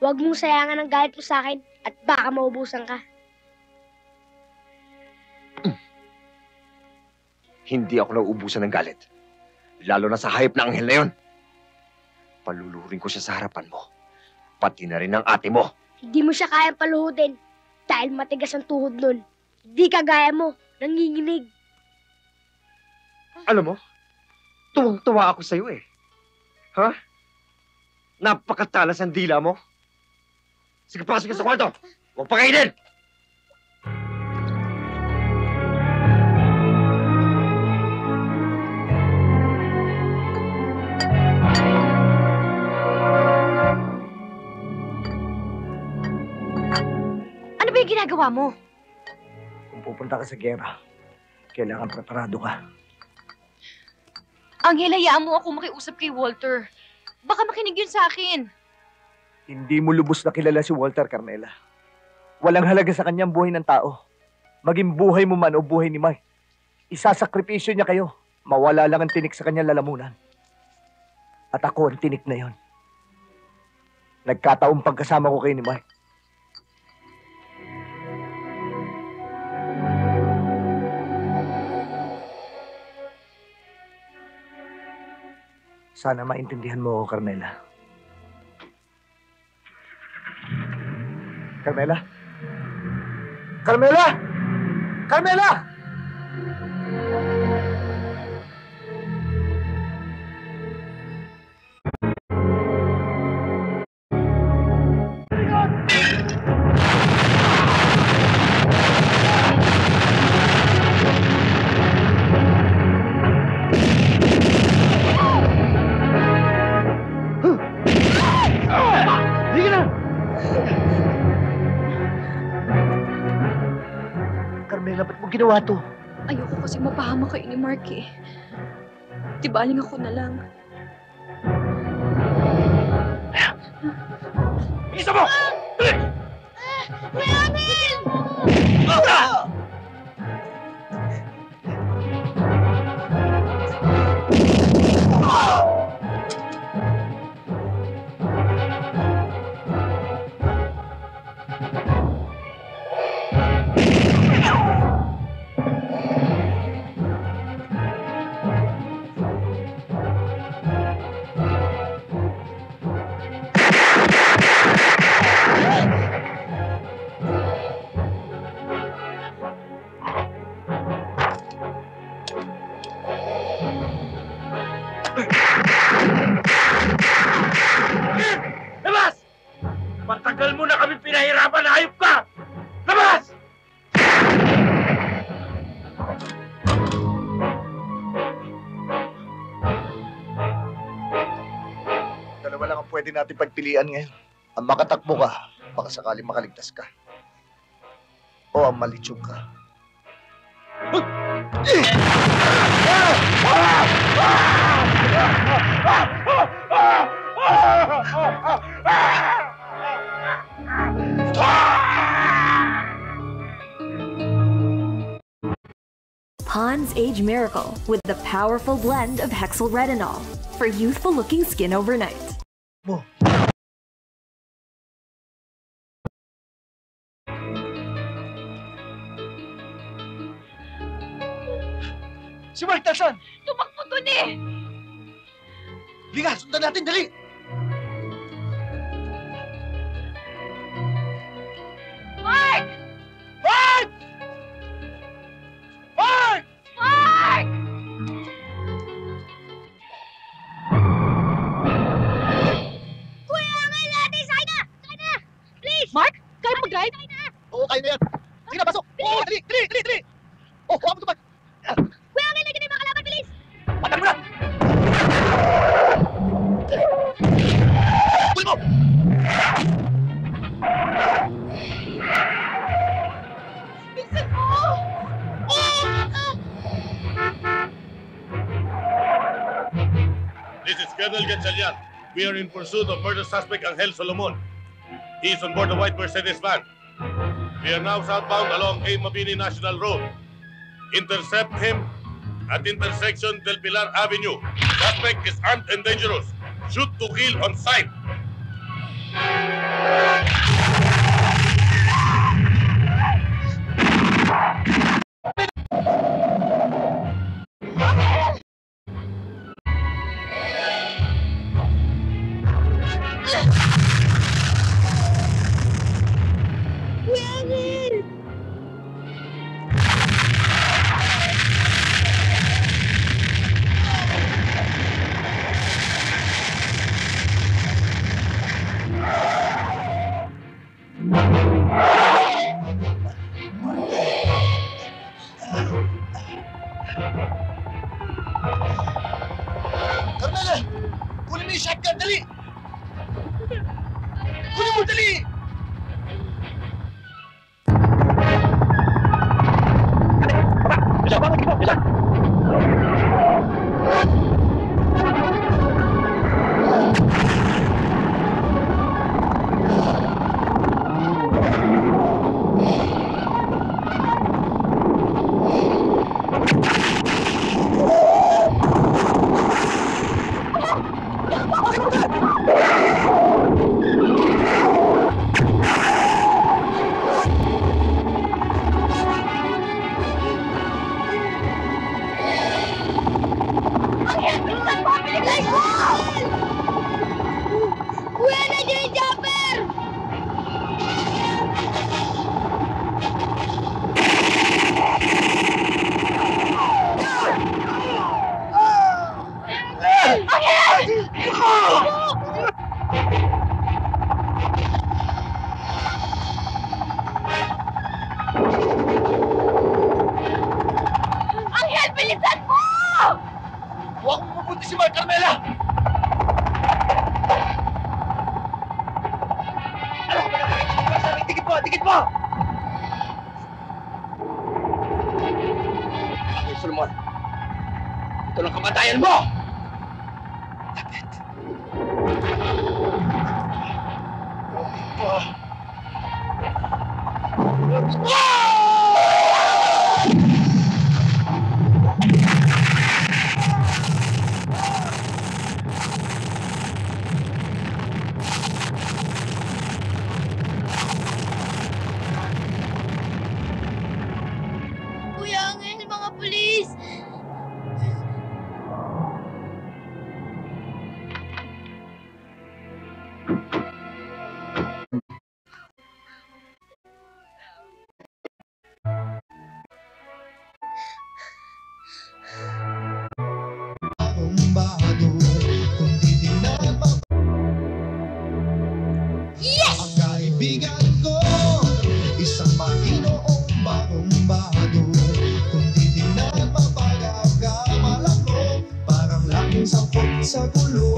Huwag mong sayangan ang galit mo sa akin at baka maubusan ka. Hindi ako nauubusan ng galit. Lalo na sa hayop na anghel na yun. Paluluhurin ko siya sa harapan mo. Pati na rin ang ate mo. Hindi mo siya kayang paluhudin dahil matigas ang tuhod nun. Hindi kagaya mo, nanginginig. Alam mo, tuwang-tuwa ako sa'yo eh. Ha? Napakatalas ang dila mo. Sige, pasok ka sa kwarto. Huwag pakainin! Ano ba yung ginagawa mo? Kung pupunta ka sa gera, kailangan preparado ka. Anghel, hayaan mo ako makiusap kay Walter. Baka makinig yun sa akin. Hindi mo lubos na kilala si Walter, Carmela. Walang halaga sa kanyang buhay ng tao. Maging buhay mo man o buhay ni Mike. Isasakripisyo niya kayo. Mawala lang ang tinik sa kanyang lalamunan. At ako ang tinik na yon. Nagkataong pagkasama ko kayo ni Mike. Sana maintindihan mo ako, Carmela. Carmela? Carmela! Carmela! Carmela, ba't mo ginawa to? Ayoko kasi mapahama kayo ni Mark eh. Tibaling ako na lang. Isa mo! May angin! Labas! Matagal mo na kami pinahirapan na hayop ka! Labas! Dalawa lang ang pwede natin pagpilian ngayon. Ang makatakbo ka, baka sakaling makaligtas ka. O ang malitsog ka. Pond's Age Miracle with the powerful blend of Hexyl Retinol for youthful-looking skin overnight. Mo. Si Mark, tasan? Tumakbo dun eh! Liga, sundan natin, dali! Mark! Mark! Mark! Mark! Kuya, angay natin! Sakay na! Sakay na! Please! Mark? Kaya mag-drive? Oo, kaya na yan. Sige na, pasok! Oo, dali, dali, dali, dali! Oh, huwag mo ito ba? Kuya, angay natin yung mga kalaban! Bilis! Patan mo na! Pull mo! Bilisan mo! This is Colonel Gatchalian. We are in pursuit of murder suspect Angel Solomon. He is on board the white Mercedes van. We are now southbound along A. Mabini National Road. Intercept him at intersection Del Pilar Avenue. Suspect is armed and dangerous. Shoot to kill on sight. Kunin mo, dali! Kuya na dyan, Japper! Angel, bilisan mo! Huwag mo mabuti si Mark, Carmela! Ano ka ba nakakita? Dikit mo! Dikit mo! Okay, Solomon. Ito lang kamatayan mo! Lapit. Lapit pa. Kuya Angel, mga pulis! Yes! Ang kaibigan ko, isang Panginoong barumbado. Kung di na mapagkamalan mo, parang langing sangkot sa gulo.